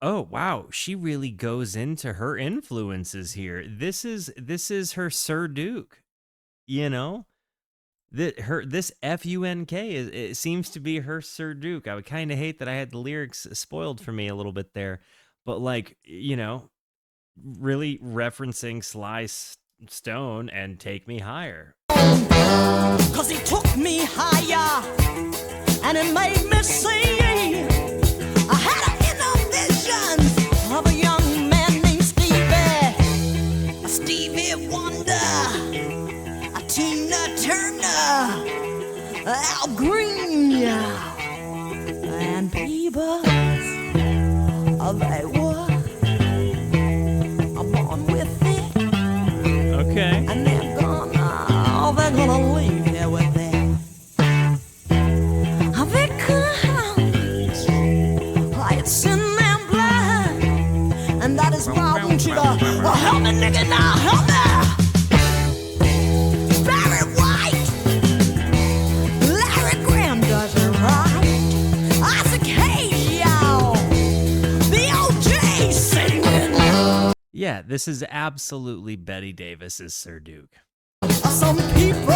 Oh wow, she really goes into her influences here. This is her Sir Duke, you know. This FUNK it seems to be her Sir Duke. I would kind of hate that I had the lyrics spoiled for me a little bit there, but like, you know, really referencing Sly Stone and Take Me Higher. 'Cause he took me higher, and it made me sing. I had an inner vision of a young man named Stevie Wonder, a Tina Turner, Al Green, and Peebles. They were born with it, Okay. and they're gonna leave here with it. Because it's in their blood, and that is why I want you to help me, nigga, now help me. Barry White, Larry Graham does it right. Isaac Hayes, y'all, the OG singing. Yeah, this is absolutely Betty Davis's Sir Duke. Some people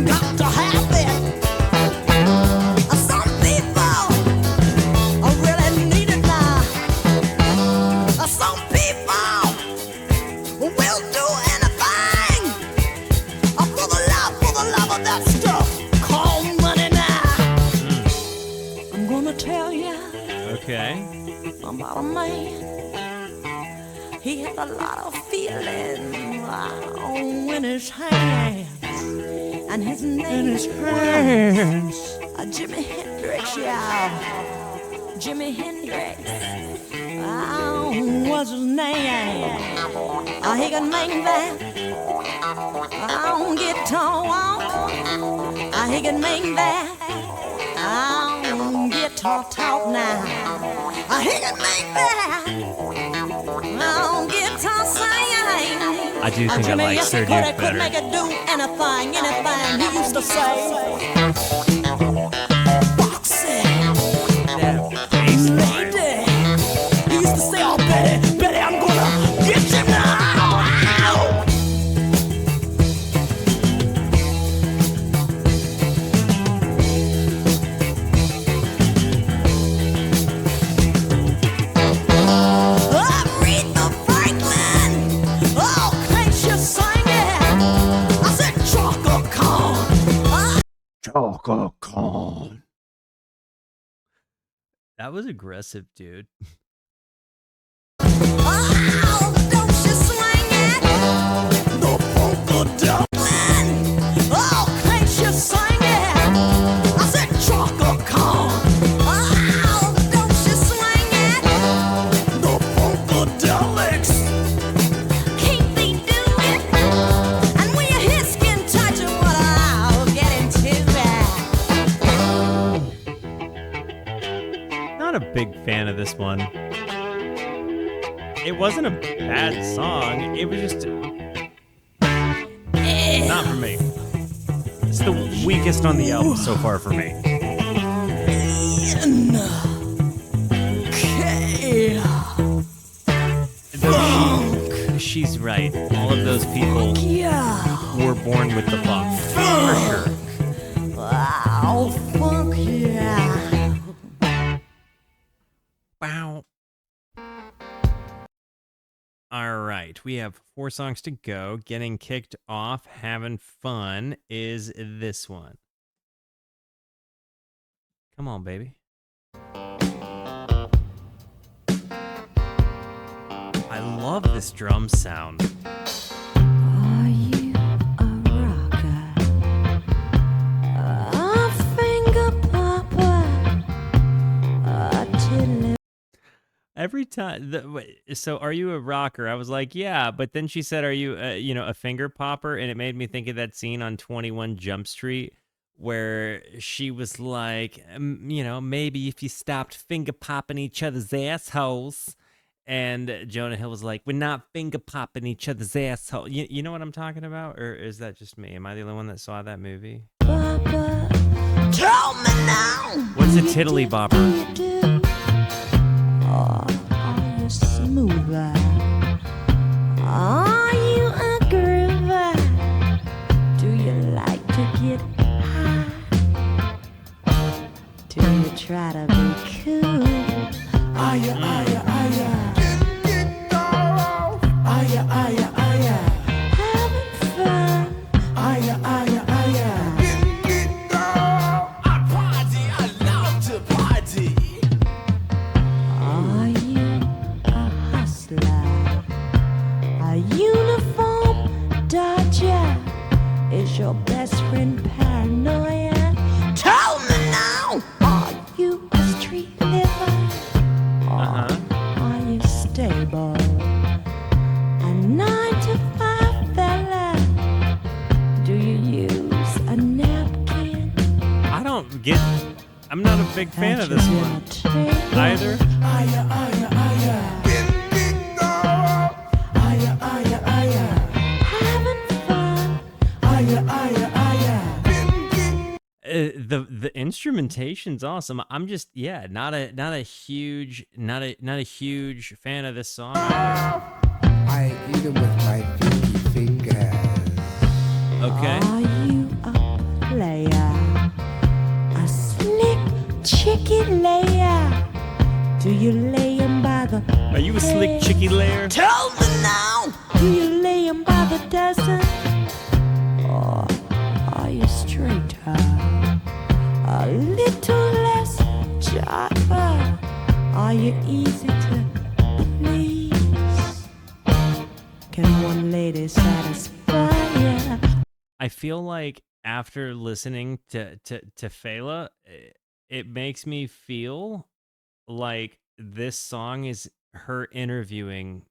got to have it. Some people really need it now. Some people will do anything for the love of that stuff called money now. I'm gonna tell you Okay. about a man. He had a lot of feelings in his hands, and his name was Jimi Hendrix, y'all. Jimi Hendrix was his name. He could make that guitar. He could make that guitar talk now. He could make that guitar sing. I do think I like Sir Duke Could make better. it do anything he used to say. Boxing, lady. He used to say, oh, Betty, I'm gonna get you now. Aretha Franklin, oh, can't you sing it? I said chocolate corn. Chocolate corn. That was aggressive, dude. Oh, don't you swing it? The Funkadelic. Oh, can't you sing it? I said chocolate corn. Oh, don't you swing it? The Funkadelics. Keep me doing, and when you hit skin touching, what I'll get into that. Not a big fan of this one. It wasn't a bad song. It was just not for me. It's the weakest on the album so far for me. Okay. Though she's right. All of those people Yeah. were born with the funk, for sure. Wow, funk, yeah. Wow. All right, we have 4 songs to go. Getting kicked off, having fun is this one. Come on, baby. I love this drum sound. Are you a rock Every time, so are you a rocker? I was like, yeah, but then she said, are you, a finger popper? And it made me think of that scene on 21 Jump Street where she was like, maybe if you stopped finger popping each other's assholes. And Jonah Hill was like, we're not finger popping each other's asshole. You know what I'm talking about? Or is that just me? Am I the only one that saw that movie? Papa, tell me now. What's a tiddly bopper? Are you smoother? Are you a groover? Do you like to get high? Do you try to be cool? Aya, aya, aya. Get off. Aya, aya, aya. Having fun? Aya, aya, aya. Get off. I party, I love to party. Are you a hustler? A uniform dodger? Is your best friend paranoia? Tell me now! Are you a street liver? Or are you stable? A 9-to-5 fella? Do you use a napkin? I'm not a big fan of this one either. Aya, aya, aya. Get off. Aya, aya, aya. Having fun? Aya, aya, aya. The instrumentation's awesome. I'm just not a huge fan of this song. I eat them with my pinky fingers. Okay. Are you a player? A slick chicken layer? Do you lay him by the Are you a slick chicky layer? Tell me now! Do you lay him by the dozen? Or are you straighter? A little less jobber? Are you easy to please? Can one lady satisfy ya? I feel like after listening to Fela, it makes me feel like this song is her interviewing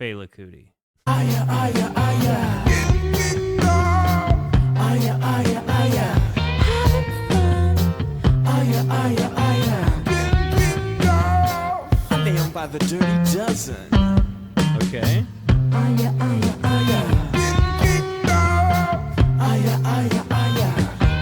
Fela Kuti. Aya, aya, aya. Get off. Aya, aya, aya. Having fun? Aya, aya, aya. Get off. I lay 'em by the dirty dozen. Okay. Aya, aya, aya. Get off. Aya, aya, aya.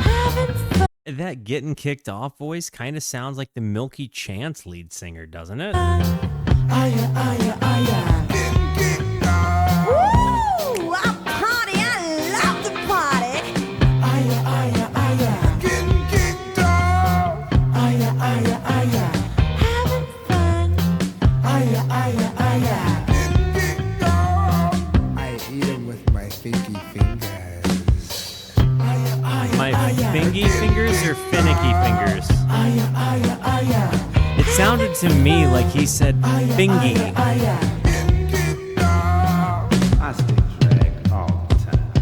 Having fun? That getting kicked off voice kind of sounds like the Milky Chance lead singer, doesn't it? Aya, aya, aya. Get off. Woo! I party, I love the party. Aya, aya, aya. Get off. Aya, aya, aya. Having fun? Aya, aya, aya. Get off. I eat them with my pinky fingers. Aya, aya, My aya. fingy fingers or finicky fingers? Aya, aya, aya. It sounded to me like he said fingy. Aya. Get off. I stick drag all the time.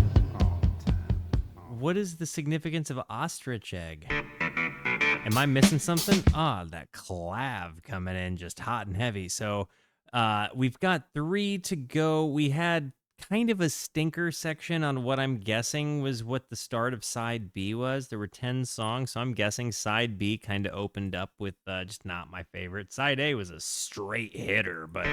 All the time. What is the significance of ostrich egg? Am I missing something? That clav coming in just hot and heavy. So we've got 3 to go. We had kind of a stinker section on what I'm guessing was what the start of side B was. There were 10 songs, so I'm guessing side B kind of opened up with just not my favorite. Side A was a straight hitter, but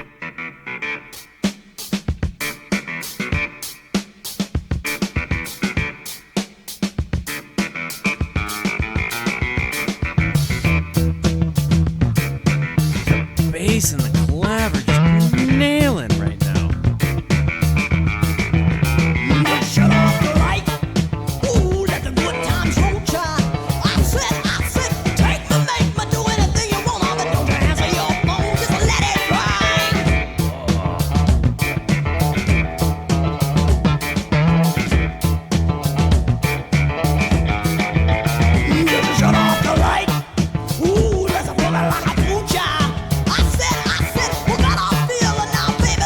the bass and the clav are just nailing right now. Shut off the light. Ooh, let the good times roll, child. I said, take me, make me do anything you want, but don't you answer your phone, just let it ride. Shut off the light. Ooh, let's feel it like a fool, child. I said, we got our feeling now, baby.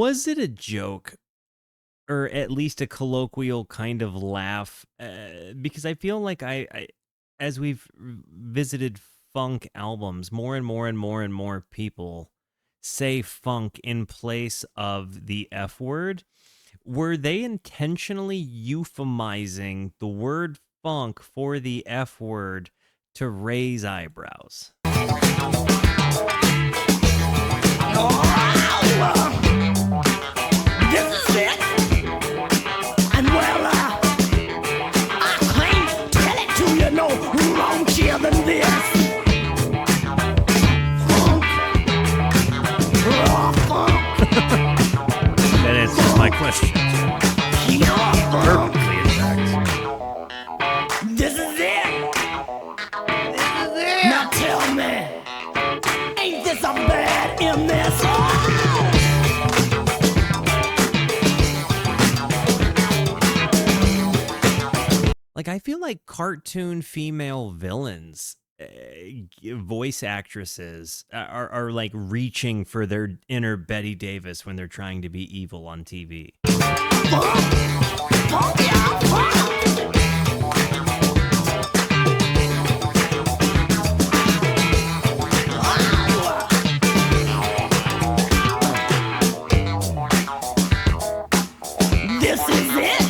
Was it a joke, or at least a colloquial kind of laugh? Because I feel like as we've visited funk albums, more and more and more and more people say funk in place of the F word. Were they intentionally euphemizing the word funk for the F word to raise eyebrows? This is it. And well, I can't tell it to you no raunchier than this. Funk. Raw funk. That answers my question. Pure funk. Perfectly, in fact. This is it. This is it. Now tell me, ain't this a bad MS? Like, I feel like cartoon female villains, voice actresses, are like reaching for their inner Betty Davis when they're trying to be evil on TV. Funk, yeah, funk. This is it.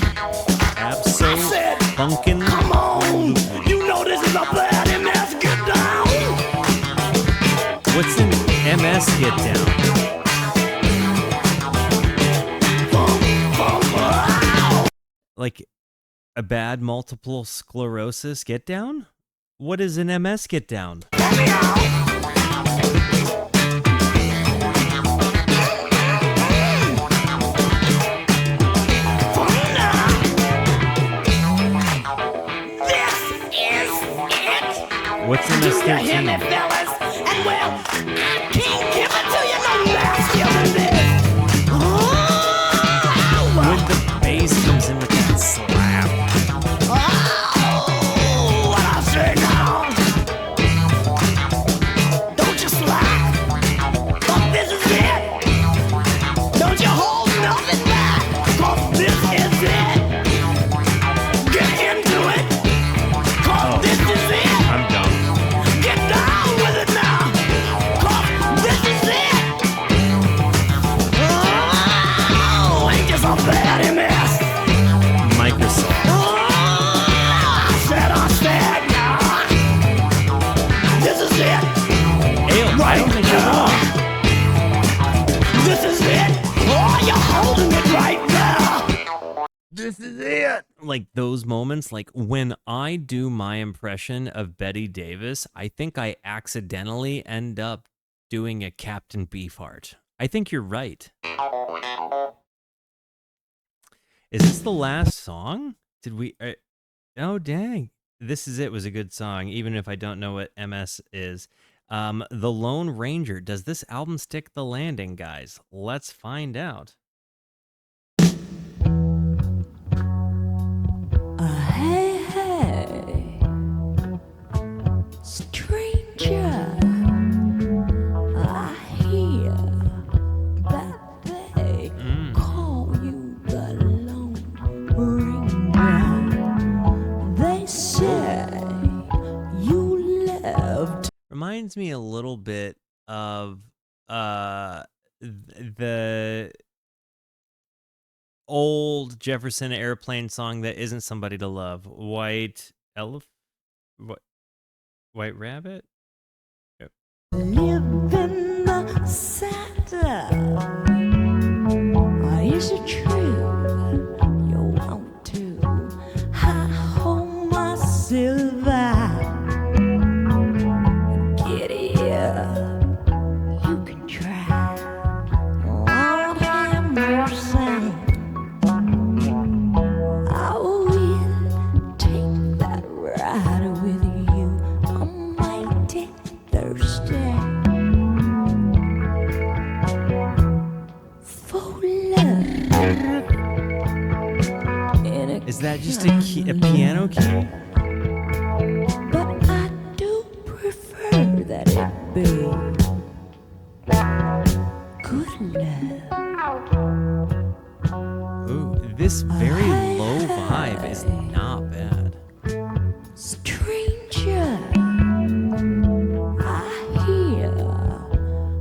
Absolute funkin'. Come on, you know this is a bad MS. Get down. What's an MS get down? Funk, funk, wow. Like a bad multiple sclerosis get down? What is an MS get down? Let me out. Funk now. This is it. What's Do you hear me, MS-13? fellas? And well, I can't give it to you no nastier than this. Oh, When the bass comes in with that slap. oh, what I say now? Don't you slack, but this is it. Don't you hold nothing back, but this is it. Get into it, cause this is it. I'm done. Get down with it now, cause this is it. Oh, ain't this a bad MS? Microsoft. Oh, I said, nah. This is it. Ale, I don't think you're wrong. This is it. Oh, you're holding it right now. This is it. Like those moments, like when I do my impression of Betty Davis, I think I accidentally end up doing a Captain Beefheart. I think you're right. Is this the last song? Did we? Oh, dang. This Is It was a good song, even if I don't know what MS is. The Lone Ranger. Does this album stick the landing, guys? Let's find out. Hey, hey, stranger, I hear that they call you the Lone Ranger. They say you left. Reminds me a little bit of the old Jefferson Airplane song that isn't Somebody to Love. White Rabbit? Live in the center. Is it true you want to hide home my silver? Get here, you can try. Lord have mercy. I will take that ride with you. I'm mighty thirsty for love. Is that just a piano key? But I do prefer that it be good love. This very low vibe is not bad. Stranger, I hear,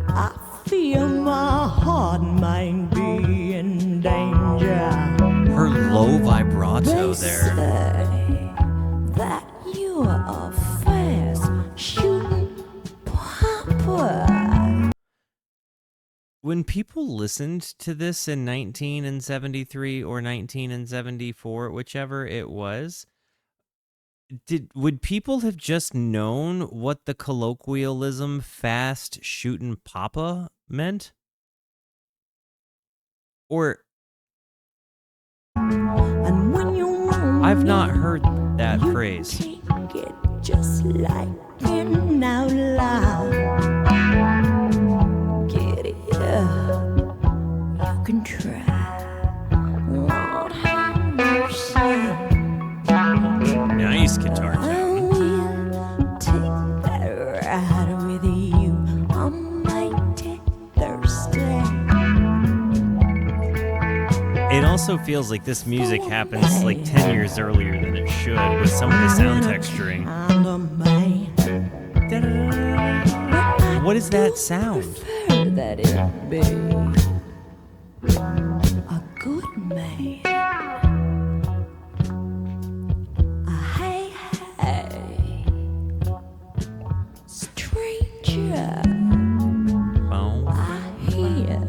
I feel my heart might be in danger. Her low vibrato They there. say that you are a fast shooting popper. When people listened to this in 1973 or 1974, whichever it was, would people have just known what the colloquialism "fast shootin' papa" meant? Or And when you want I've not me, heard that you phrase. take it just like it out loud. Get it, you can try. Lord have mercy. Nice guitar I tone. will take that ride with you. I'm mighty thirsty. It also feels like this music happens like 10 years earlier than it should with some of the sound texturing. And a man. What is that sound? Prefer that it be a good man. Hey, hey, stranger, Bow, I hear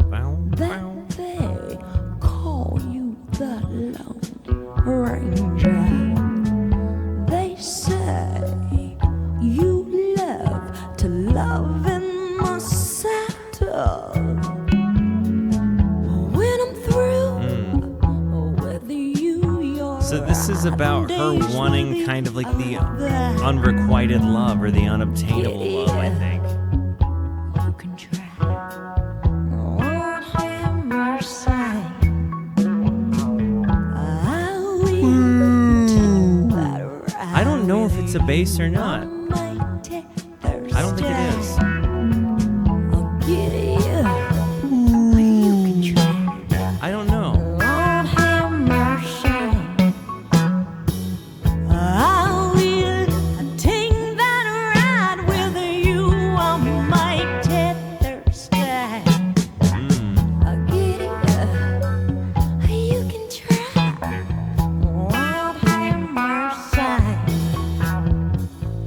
bow, that bow. they call you the Lone Ranger. They say you love to love in my saddle. When I'm through with you, you're So this is about her days wanting will be kind of like the over. unrequited love or the unobtainable love, I think. You can try. Lord have mercy. I will take that ride I don't know if with it's a bass or you. not. I'm mighty I don't think it is. thirsty. I'll get you. You can try. I don't know. Lord have mercy. I will take that ride with you. I'm mighty thirsty. I'll get you. You can try. Lord have mercy.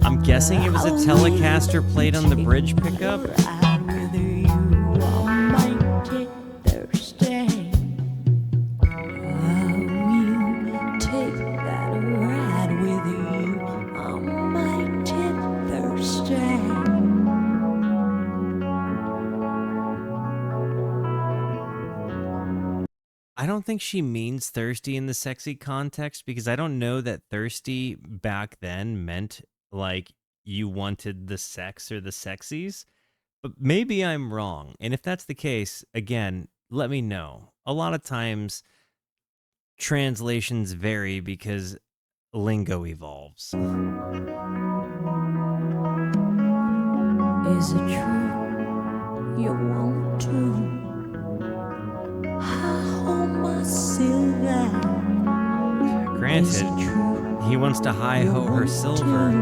I'm guessing it was a Telecaster played on the bridge pickup. Ride with you. I'm mighty thirsty. I will take that ride with you. I'm mighty thirsty. I don't think she means thirsty in the sexy context because I don't know that thirsty back then meant like you wanted the sex or the sexies. But maybe I'm wrong. And if that's the case, again, let me know. A lot of times translations vary because lingo evolves. Is it true you want to hold my silver? Is Granted, it true he wants to hi-ho you her want silver. to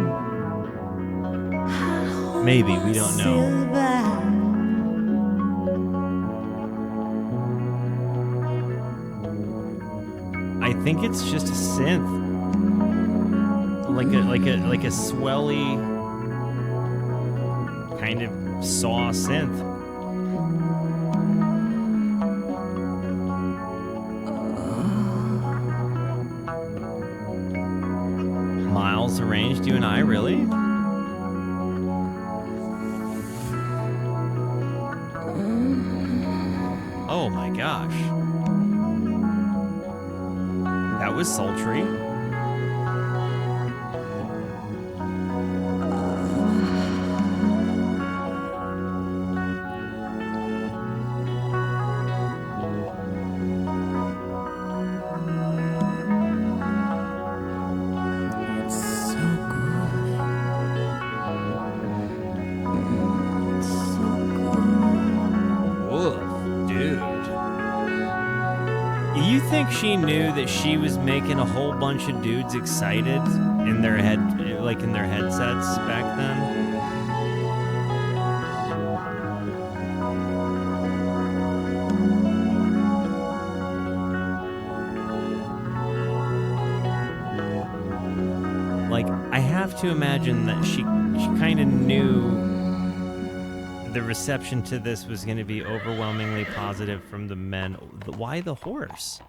hold Maybe, my we don't know. silver? I think it's just a synth. Like a swelly kind of saw synth. Miles arranged you and I, really? Oh my gosh. That was sultry. It's so good. It's so good. Woof, dude. You think she knew that she was making a whole bunch of dudes excited in their in their headsets back then? Like, I have to imagine that she kind of knew the reception to this was going to be overwhelmingly positive from the men. Why the horse?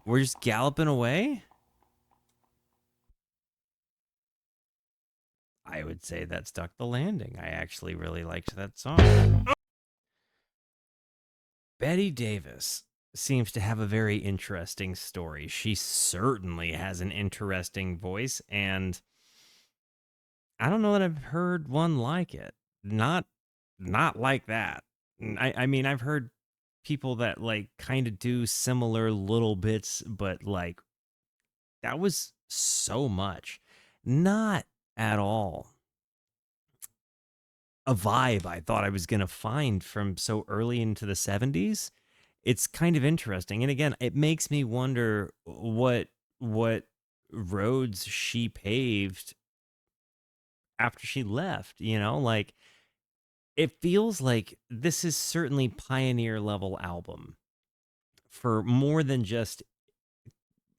We're just galloping away? I would say that stuck the landing. I actually really liked that song. Betty Davis seems to have a very interesting story. She certainly has an interesting voice, and I don't know that I've heard one like it. Not like that. I mean, I've heard people that like kind of do similar little bits, but like that was so much. Not at all a vibe I thought I was going to find from so early into the 70s. It's kind of interesting. And again, it makes me wonder what roads she paved after she left, you know? Like it feels like this is certainly pioneer level album for more than just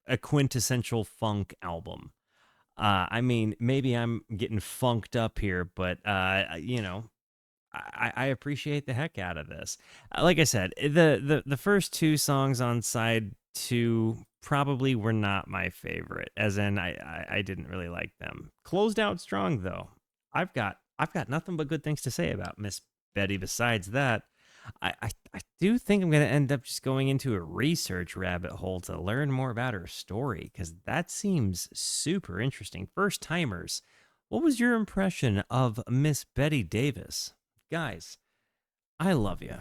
a quintessential funk album. I mean, maybe I'm getting funked up here, but you know, I appreciate the heck out of this. Like I said, the first two songs on side two probably were not my favorite, as in I didn't really like them. Closed out strong though. I've got nothing but good things to say about Miss Betty. Besides that, I do think I'm going to end up just going into a research rabbit hole to learn more about her story, because that seems super interesting. First timers, what was your impression of Miss Betty Davis? Guys, I love you.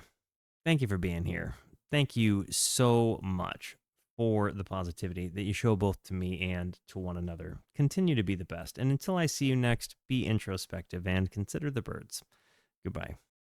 Thank you for being here. Thank you so much for the positivity that you show both to me and to one another. Continue to be the best. And until I see you next, be introspective and consider the birds. Goodbye.